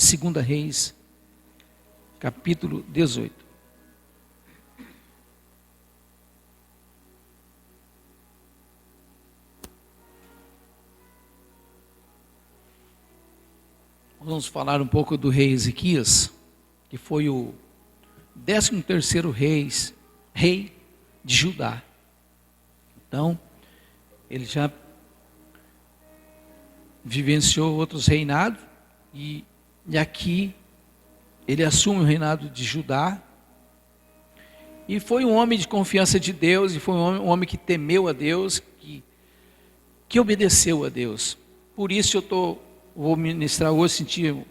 2 Reis, capítulo 18. Vamos falar um pouco do rei Ezequias, que foi o 13º rei de Judá. Então, ele já vivenciou outros reinados, e aqui ele assume o reinado de Judá, e foi um homem de confiança de Deus, e foi um homem que temeu a Deus, que obedeceu a Deus. Por isso vou ministrar hoje, sentir no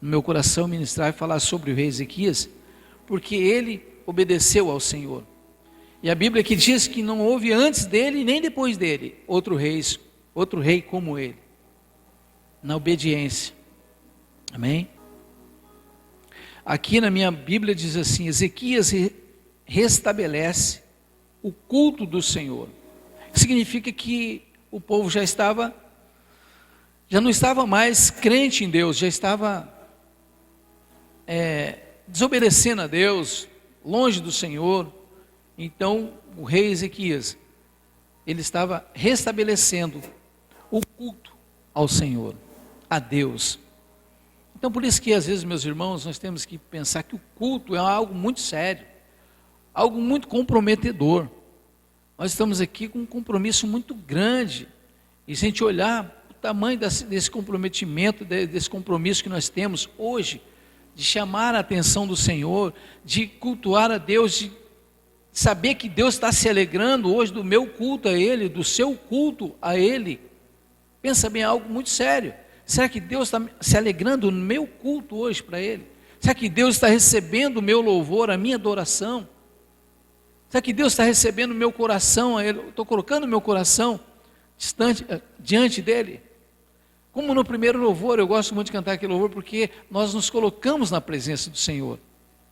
meu coração ministrar e falar sobre o rei Ezequias, porque ele obedeceu ao Senhor. E a Bíblia que diz que não houve antes dele nem depois dele outro rei como ele, na obediência. Amém? Aqui na minha Bíblia diz assim: Ezequias restabelece o culto do Senhor. Significa que o povo já não estava mais crente em Deus, já estava desobedecendo a Deus, longe do Senhor. Então o rei Ezequias, ele estava restabelecendo o culto ao Senhor, a Deus. Então por isso que às vezes, meus irmãos, nós temos que pensar que o culto é algo muito sério, algo muito comprometedor. Nós estamos aqui com um compromisso muito grande, e se a gente olhar o tamanho desse comprometimento, desse compromisso que nós temos hoje, de chamar a atenção do Senhor, de cultuar a Deus, de saber que Deus está se alegrando hoje do meu culto a Ele, do seu culto a Ele. Pensa bem, é algo muito sério. Será que Deus está se alegrando no meu culto hoje para Ele? Será que Deus está recebendo o meu louvor, a minha adoração? Será que Deus está recebendo o meu coração a Ele? Estou colocando o meu coração diante dEle? Como no primeiro louvor, eu gosto muito de cantar aquele louvor, porque nós nos colocamos na presença do Senhor.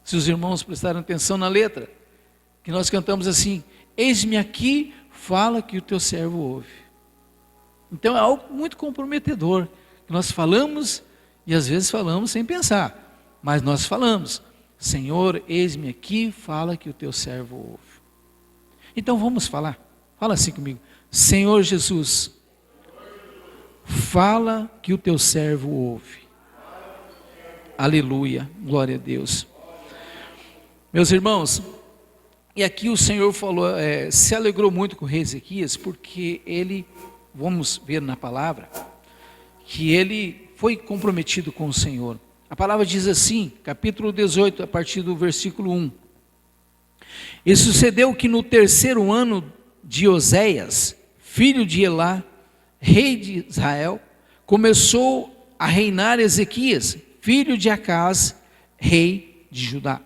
Se os irmãos prestarem atenção na letra, que nós cantamos assim: eis-me aqui, fala que o teu servo ouve. Então é algo muito comprometedor, que nós falamos, e às vezes falamos sem pensar, mas nós falamos: Senhor, eis-me aqui, fala que o teu servo ouve. Então vamos falar, fala assim comigo: Senhor Jesus, fala que o teu servo ouve. Aleluia, glória a Deus. Meus irmãos, e aqui o Senhor falou, se alegrou muito com o rei Ezequias, porque ele, vamos ver na palavra, que ele foi comprometido com o Senhor. A palavra diz assim, capítulo 18, a partir do versículo 1. E sucedeu que no 3º ano de Oséias, filho de Elá, rei de Israel, começou a reinar Ezequias, filho de Acaz, rei de Judá.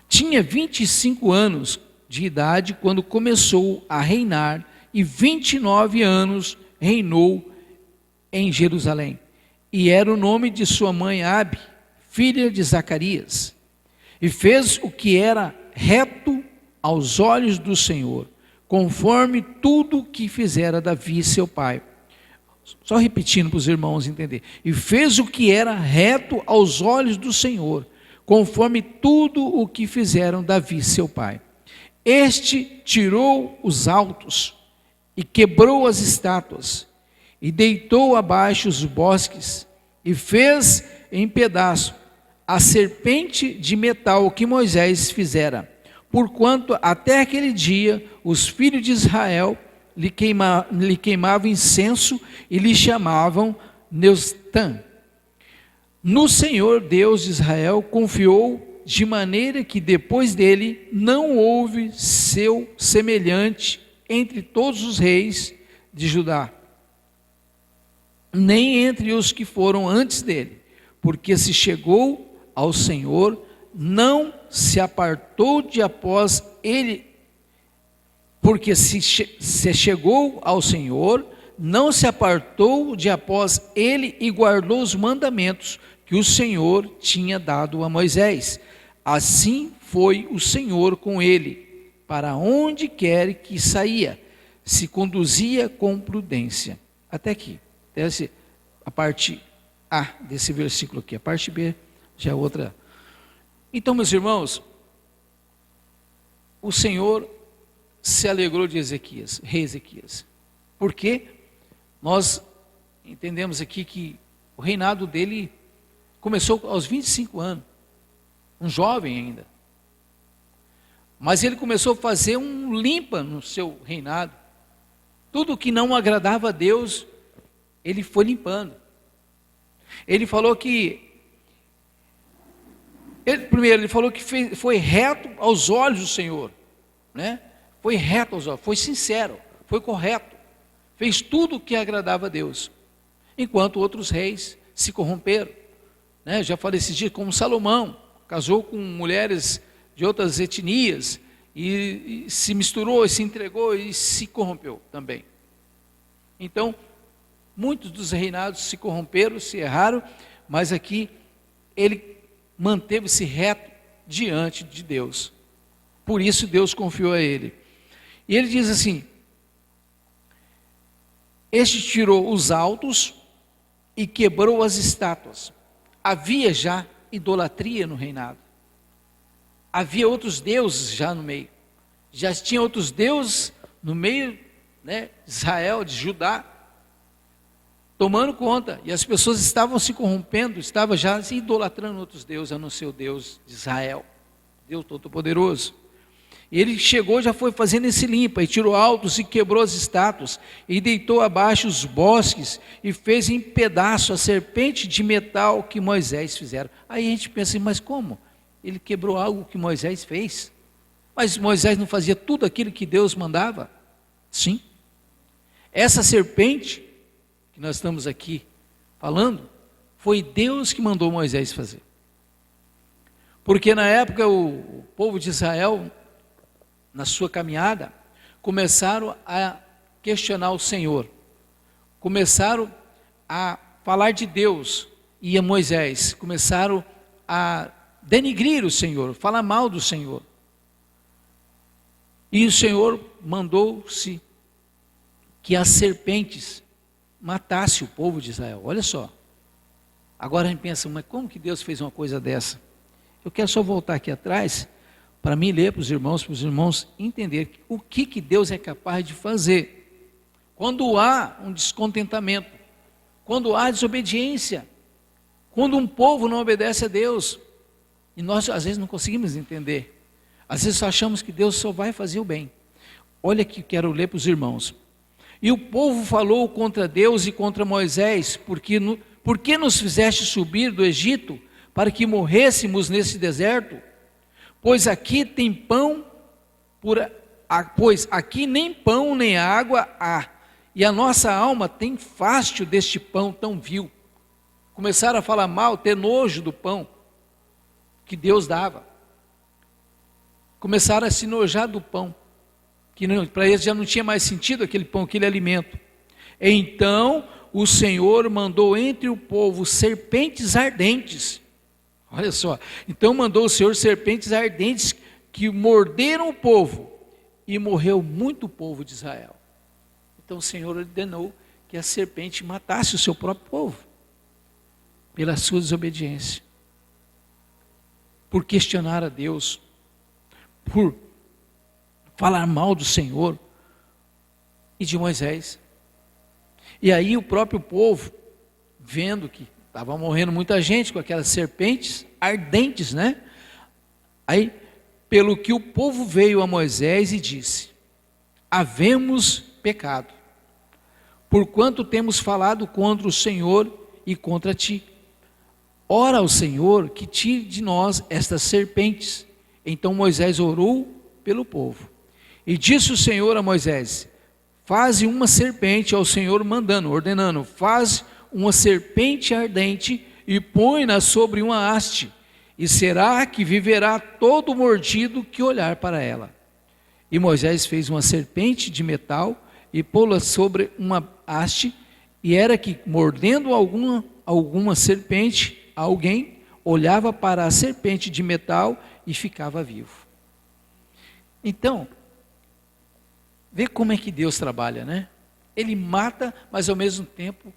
Tinha 25 anos de idade quando começou a reinar, e 29 anos reinou em Jerusalém. E era o nome de sua mãe Abi, filha de Zacarias. E fez o que era reto aos olhos do Senhor, conforme tudo que fizera Davi seu pai. Só repetindo para os irmãos entenderem. E fez o que era reto aos olhos do Senhor, conforme tudo o que fizeram Davi seu pai. Este tirou os altos e quebrou as estátuas, e deitou abaixo os bosques, e fez em pedaço a serpente de metal que Moisés fizera, porquanto até aquele dia os filhos de Israel lhe queimavam incenso e lhe chamavam Neustã. No Senhor Deus de Israel confiou, de maneira que depois dele não houve seu semelhante entre todos os reis de Judá, nem entre os que foram antes dele, porque se chegou ao Senhor, não se apartou de após ele, porque se chegou ao Senhor, não se apartou de após ele e guardou os mandamentos que o Senhor tinha dado a Moisés. Assim foi o Senhor com ele, para onde quer que saía, se conduzia com prudência. Até aqui, a parte A desse versículo aqui. A parte B já é outra. Então, meus irmãos, o Senhor se alegrou de Ezequias, rei Ezequias. Por quê? Nós entendemos aqui que o reinado dele começou aos 25 anos, um jovem ainda. Mas ele começou a fazer um limpa no seu reinado. Tudo que não agradava a Deus, ele foi limpando. Ele falou que ele falou que foi reto aos olhos do Senhor, né? Foi reto aos olhos, foi sincero, foi correto, fez tudo o que agradava a Deus, enquanto outros reis se corromperam, né? Já falei esses dias, como Salomão, casou com mulheres de outras etnias, e se misturou, e se entregou, e se corrompeu também. Então, muitos dos reinados se corromperam, se erraram, mas aqui ele manteve-se reto diante de Deus. Por isso Deus confiou a ele. E ele diz assim: este tirou os altos e quebrou as estátuas. Havia já idolatria no reinado. Havia outros deuses já no meio. Já tinha outros deuses no meio, né, de Israel, de Judá, tomando conta, e as pessoas estavam se corrompendo, estavam já se idolatrando outros deuses, a não ser o Deus de Israel, Deus Todo-Poderoso. E ele chegou, já foi fazendo esse limpa, e tirou altos e quebrou as estátuas, e deitou abaixo os bosques, e fez em pedaço a serpente de metal que Moisés fizeram. Aí a gente pensa assim, mas como? Ele quebrou algo que Moisés fez? Mas Moisés não fazia tudo aquilo que Deus mandava? Sim. Essa serpente que nós estamos aqui falando, foi Deus que mandou Moisés fazer. Porque na época o povo de Israel, na sua caminhada, começaram a questionar o Senhor, começaram a falar de Deus e a Moisés, começaram a denigrir o Senhor, falar mal do Senhor. E o Senhor mandou-se que as serpentes matasse o povo de Israel. Olha só. Agora a gente pensa, mas como que Deus fez uma coisa dessa? Eu quero só voltar aqui atrás, para mim ler para os irmãos entenderem o que Deus é capaz de fazer. Quando há um descontentamento, quando há desobediência, quando um povo não obedece a Deus, e nós às vezes não conseguimos entender, às vezes só achamos que Deus só vai fazer o bem. Olha que quero ler para os irmãos. E o povo falou contra Deus e contra Moisés, por que nos fizeste subir do Egito, para que morrêssemos nesse deserto? Pois aqui tem pão, pois aqui nem pão nem água há, e a nossa alma tem fástio deste pão tão vil. Começaram a falar mal, ter nojo do pão que Deus dava. Começaram a se nojar do pão, que para eles já não tinha mais sentido aquele pão, aquele alimento. Então o Senhor mandou entre o povo serpentes ardentes. Olha só, então mandou o Senhor serpentes ardentes que morderam o povo, e morreu muito povo de Israel. Então o Senhor ordenou que a serpente matasse o seu próprio povo, pela sua desobediência, por questionar a Deus, por falar mal do Senhor e de Moisés. E aí o próprio povo, vendo que estava morrendo muita gente com aquelas serpentes ardentes, né? Aí, pelo que o povo veio a Moisés e disse: havemos pecado, porquanto temos falado contra o Senhor e contra ti. Ora ao Senhor que tire de nós estas serpentes. Então Moisés orou pelo povo. E disse o Senhor a Moisés: faze uma serpente, ao Senhor ordenando, faz uma serpente ardente e põe-na sobre uma haste, e será que viverá todo mordido que olhar para ela. E Moisés fez uma serpente de metal e pô-la sobre uma haste, e era que, mordendo alguma serpente, alguém olhava para a serpente de metal e ficava vivo. Então, vê como é que Deus trabalha, né? Ele mata, mas ao mesmo tempo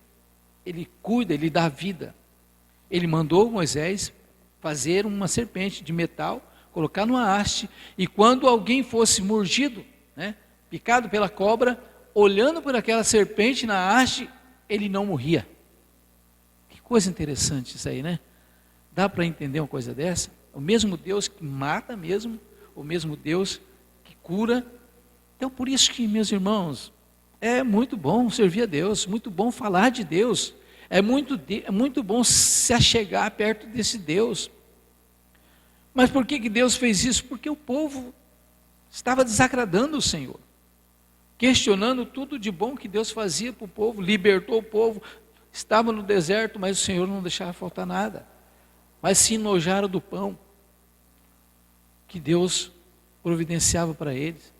Ele cuida, Ele dá vida. Ele mandou Moisés fazer uma serpente de metal, colocar numa haste, e quando alguém fosse mordido, né, picado pela cobra, olhando por aquela serpente na haste, ele não morria. Que coisa interessante isso aí, né? Dá para entender uma coisa dessa? O mesmo Deus que mata mesmo, o mesmo Deus que cura. Então, por isso que, meus irmãos, é muito bom servir a Deus, muito bom falar de Deus, é muito bom se achegar perto desse Deus. Mas por que Deus fez isso? Porque o povo estava desagradando o Senhor, questionando tudo de bom que Deus fazia para o povo, libertou o povo, estava no deserto, mas o Senhor não deixava faltar nada, mas se enojaram do pão que Deus providenciava para eles.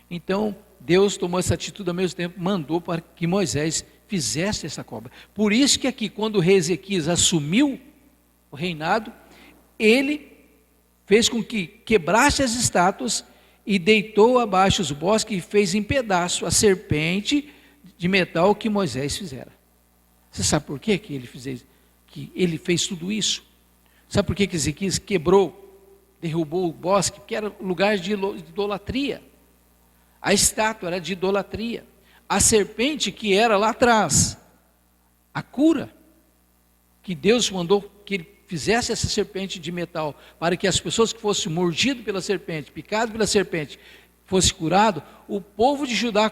Então, Deus tomou essa atitude, ao mesmo tempo mandou para que Moisés fizesse essa cobra. Por isso que aqui, quando o rei Ezequias assumiu o reinado, ele fez com que quebrasse as estátuas e deitou abaixo os bosques e fez em pedaço a serpente de metal que Moisés fizera. Você sabe por quê que ele fez tudo isso? Sabe por que Ezequias derrubou o bosque? Porque era lugar de idolatria. A estátua era de idolatria. A serpente que era lá atrás, a cura, que Deus mandou que ele fizesse essa serpente de metal, para que as pessoas que fossem mordidas pela serpente, picadas pela serpente, fossem curados, o povo de Judá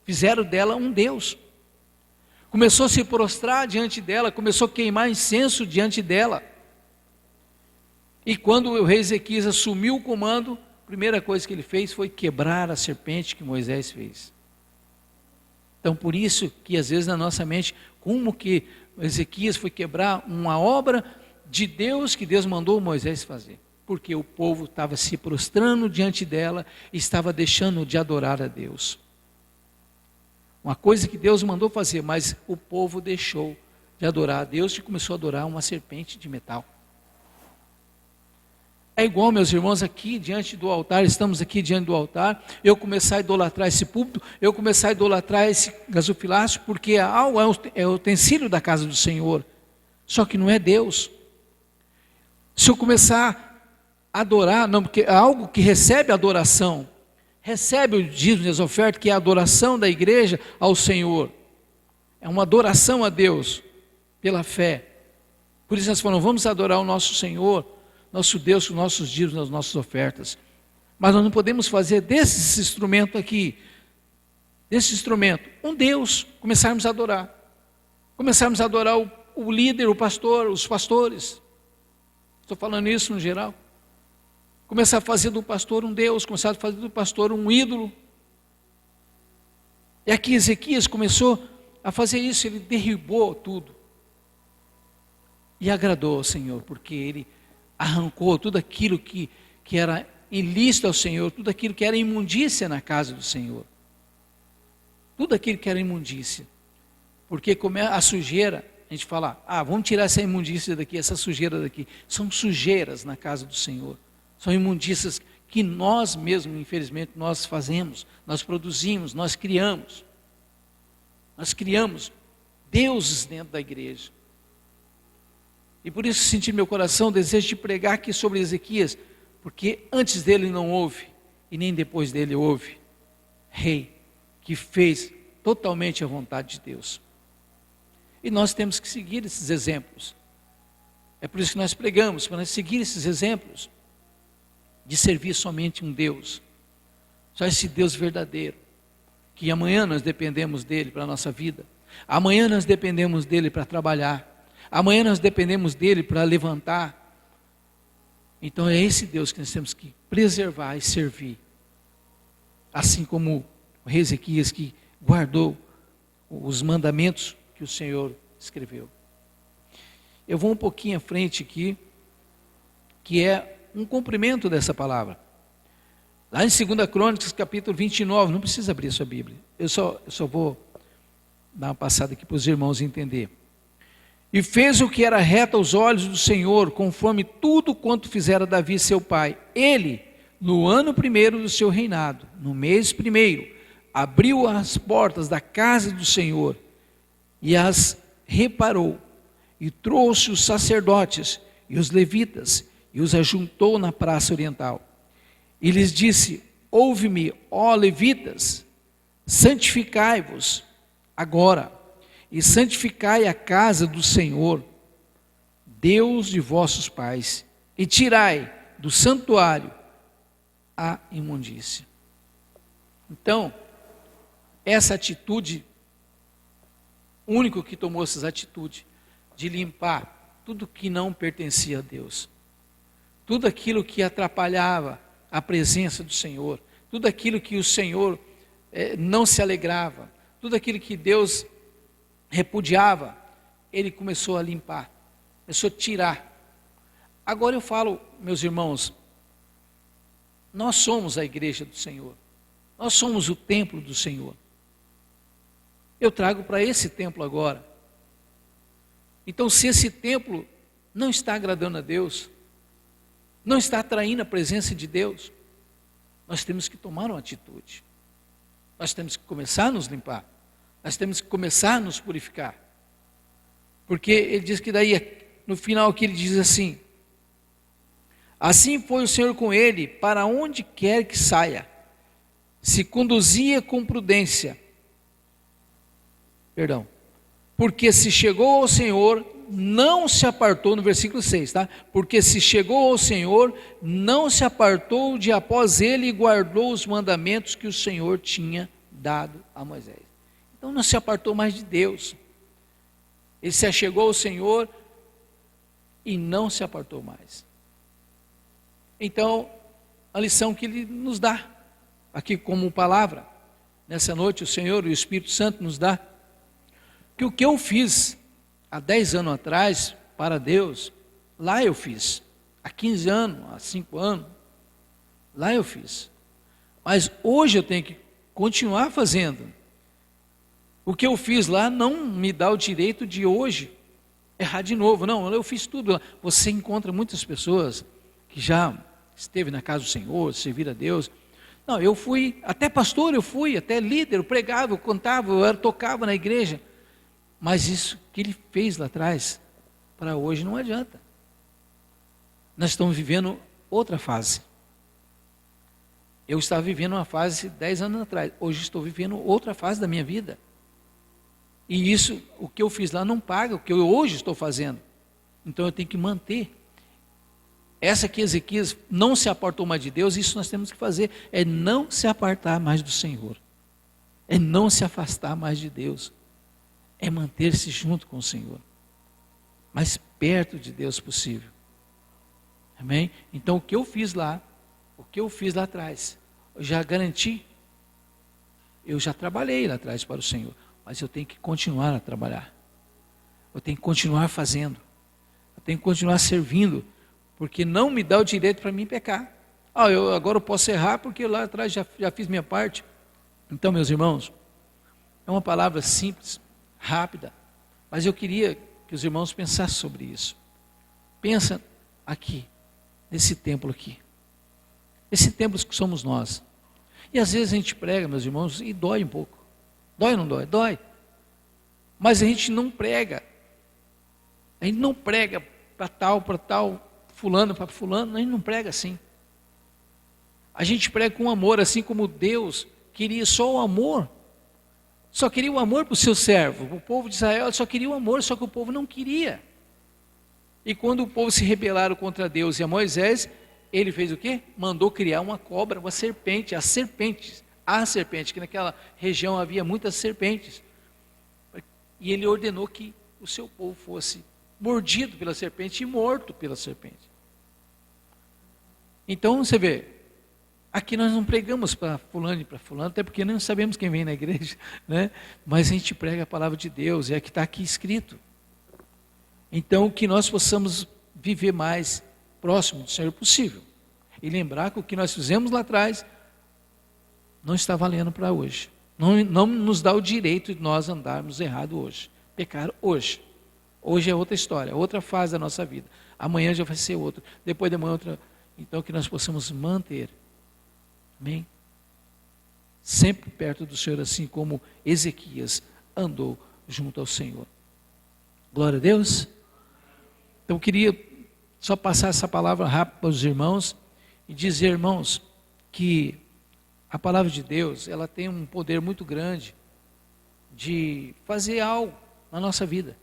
fizeram dela um Deus. Começou a se prostrar diante dela, começou a queimar incenso diante dela. E quando o rei Ezequias assumiu o comando, a primeira coisa que ele fez foi quebrar a serpente que Moisés fez. Então, por isso que às vezes na nossa mente, como que Ezequias foi quebrar uma obra de Deus que Deus mandou Moisés fazer? Porque o povo estava se prostrando diante dela e estava deixando de adorar a Deus. Uma coisa que Deus mandou fazer, mas o povo deixou de adorar a Deus e começou a adorar uma serpente de metal. É igual, meus irmãos, aqui diante do altar, estamos aqui diante do altar, eu começar a idolatrar esse púlpito, eu começar a idolatrar esse gasofilácio, porque é o utensílio da casa do Senhor, só que não é Deus. Se eu começar a adorar, não, porque é algo que recebe adoração, recebe o dízimo e as ofertas, que é a adoração da igreja ao Senhor, é uma adoração a Deus, pela fé. Por isso nós falamos, vamos adorar o nosso Senhor, nosso Deus, com nossos dízimos, as nossas ofertas. Mas nós não podemos fazer desse instrumento aqui, um Deus, começarmos a adorar. Começarmos a adorar o líder, o pastor, os pastores. Estou falando isso no geral. Começar a fazer do pastor um Deus, começar a fazer do pastor um ídolo. E aqui Ezequias começou a fazer isso, ele derrubou tudo. E agradou ao Senhor, porque ele arrancou tudo aquilo que era ilícito ao Senhor, tudo aquilo que era imundícia na casa do Senhor. Tudo aquilo que era imundícia. Porque como é a sujeira, a gente fala, vamos tirar essa imundícia daqui, essa sujeira daqui. São sujeiras na casa do Senhor. São imundícias que nós mesmos, infelizmente, nós fazemos, nós produzimos, nós criamos. Nós criamos deuses dentro da igreja. E por isso senti no meu coração o desejo de pregar aqui sobre Ezequias, porque antes dele não houve, e nem depois dele houve, rei que fez totalmente a vontade de Deus. E nós temos que seguir esses exemplos. É por isso que nós pregamos, para nós seguir esses exemplos, de servir somente um Deus, só esse Deus verdadeiro, que amanhã nós dependemos dele para a nossa vida, amanhã nós dependemos dele para trabalhar, amanhã nós dependemos dele para levantar. Então é esse Deus que nós temos que preservar e servir. Assim como o rei Ezequias, que guardou os mandamentos que o Senhor escreveu. Eu vou um pouquinho à frente aqui, que é um cumprimento dessa palavra. Lá em 2 Crônicas, capítulo 29, não precisa abrir a sua Bíblia. Eu só vou dar uma passada aqui para os irmãos entenderem. E fez o que era reto aos olhos do Senhor, conforme tudo quanto fizera Davi seu pai. Ele, no ano primeiro do seu reinado, no mês primeiro, abriu as portas da casa do Senhor e as reparou, e trouxe os sacerdotes e os levitas e os ajuntou na praça oriental. E lhes disse: ouve-me, ó levitas, santificai-vos agora e santificai a casa do Senhor, Deus de vossos pais, e tirai do santuário a imundícia. Então, essa atitude, o único que tomou essa atitude de limpar tudo que não pertencia a Deus, tudo aquilo que atrapalhava a presença do Senhor, tudo aquilo que o Senhor não se alegrava, tudo aquilo que Deus repudiava, ele começou a limpar, começou a tirar. Agora eu falo, meus irmãos, nós somos a igreja do Senhor, nós somos o templo do Senhor. Eu trago para esse templo agora. Então, se esse templo não está agradando a Deus, não está atraindo a presença de Deus, nós temos que tomar uma atitude. Nós temos que começar a nos limpar. Nós temos que começar a nos purificar. Porque ele diz que daí, no final aqui ele diz assim: assim foi o Senhor com ele, para onde quer que saia, se conduzia com prudência. Porque se chegou ao Senhor, não se apartou, no versículo 6, tá? Porque se chegou ao Senhor, não se apartou de após ele e guardou os mandamentos que o Senhor tinha dado a Moisés. Então não se apartou mais de Deus. Ele se achegou ao Senhor e não se apartou mais. Então, a lição que ele nos dá, aqui como palavra, nessa noite o Senhor e o Espírito Santo nos dá, que o que eu fiz há 10 anos atrás para Deus, lá eu fiz, há 15 anos, há 5 anos, lá eu fiz. Mas hoje eu tenho que continuar fazendo. O que eu fiz lá não me dá o direito de hoje errar de novo. Não, eu fiz tudo lá. Você encontra muitas pessoas que já esteve na casa do Senhor, servir a Deus. Não, eu fui, até pastor eu fui, até líder, eu pregava, eu cantava, eu tocava na igreja. Mas isso que ele fez lá atrás, para hoje não adianta. Nós estamos vivendo outra fase. Eu estava vivendo uma fase 10 anos atrás, hoje estou vivendo outra fase da minha vida. E isso, o que eu fiz lá não paga o que eu hoje estou fazendo. Então eu tenho que manter. Essa que Ezequias não se apartou mais de Deus, isso nós temos que fazer, é não se apartar mais do Senhor. É não se afastar mais de Deus. É manter-se junto com o Senhor. Mais perto de Deus possível. Amém? Então o que eu fiz lá atrás, eu já garanti, eu já trabalhei lá atrás para o Senhor, mas eu tenho que continuar a trabalhar, eu tenho que continuar fazendo, eu tenho que continuar servindo, porque não me dá o direito para mim pecar. Agora eu posso errar porque lá atrás já fiz minha parte. Então, meus irmãos, é uma palavra simples, rápida, mas eu queria que os irmãos pensassem sobre isso. Pensa aqui, nesse templo aqui. Esse templo que somos nós. E às vezes a gente prega, meus irmãos, e dói um pouco. Dói ou não dói? Dói. Mas a gente não prega. A gente não prega para tal, fulano para fulano, a gente não prega assim. A gente prega com amor, assim como Deus queria só o amor. Só queria o amor para o seu servo. O povo de Israel só queria o amor, só que o povo não queria. E quando o povo se rebelaram contra Deus e a Moisés, ele fez o quê? Mandou criar uma cobra, uma serpente, a serpente, que naquela região havia muitas serpentes. E ele ordenou que o seu povo fosse mordido pela serpente e morto pela serpente. Então você vê, aqui nós não pregamos para fulano, até porque não sabemos quem vem na igreja, né? Mas a gente prega a palavra de Deus, é que está aqui escrito. Então que nós possamos viver mais próximo do Senhor possível. E lembrar que o que nós fizemos lá atrás não está valendo para hoje. Não nos dá o direito de nós andarmos errado hoje. Pecar hoje. Hoje é outra história, outra fase da nossa vida. Amanhã já vai ser outra. Depois de amanhã outra. Então que nós possamos manter. Amém? Sempre perto do Senhor, assim como Ezequias andou junto ao Senhor. Glória a Deus. Então eu queria só passar essa palavra rápido para os irmãos e dizer, irmãos, que a palavra de Deus, ela tem um poder muito grande de fazer algo na nossa vida.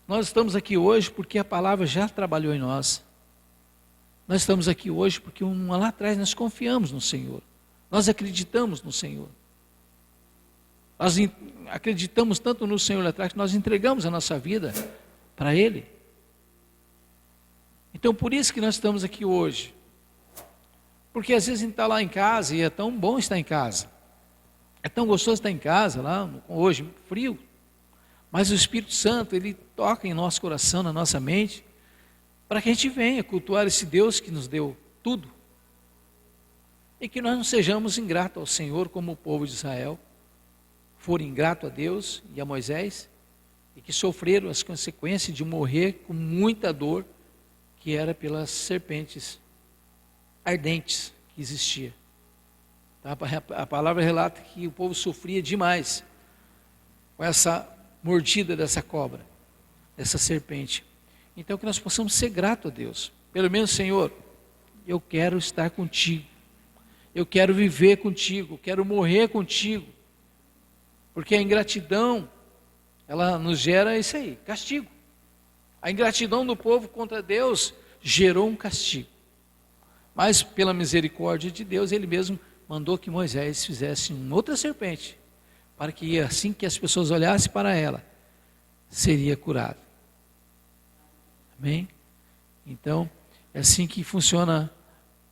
Nós estamos aqui hoje porque a palavra já trabalhou em nós. Nós estamos aqui hoje porque lá atrás nós confiamos no Senhor. Nós acreditamos no Senhor. Nós acreditamos tanto no Senhor lá atrás que nós entregamos a nossa vida para Ele. Então por isso que nós estamos aqui hoje. Porque às vezes a gente está lá em casa e é tão bom estar em casa. É tão gostoso estar em casa, lá hoje, frio. Mas o Espírito Santo, Ele toca em nosso coração, na nossa mente, para que a gente venha cultuar esse Deus que nos deu tudo. E que nós não sejamos ingratos ao Senhor como o povo de Israel. Foram ingratos a Deus e a Moisés. E que sofreram as consequências de morrer com muita dor, que era pelas serpentes ardentes que existia. A palavra relata que o povo sofria demais com essa mordida dessa cobra, dessa serpente. Então que nós possamos ser gratos a Deus. Pelo menos, Senhor, eu quero estar contigo. Eu quero viver contigo, quero morrer contigo. Porque a ingratidão, ela nos gera isso aí, castigo. A ingratidão do povo contra Deus gerou um castigo. Mas pela misericórdia de Deus, Ele mesmo mandou que Moisés fizesse uma outra serpente, para que assim que as pessoas olhassem para ela, seria curado. Amém? Então, é assim que funciona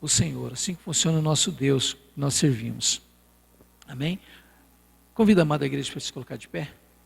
o Senhor, assim que funciona o nosso Deus, que nós servimos. Amém? Convido a amada igreja para se colocar de pé.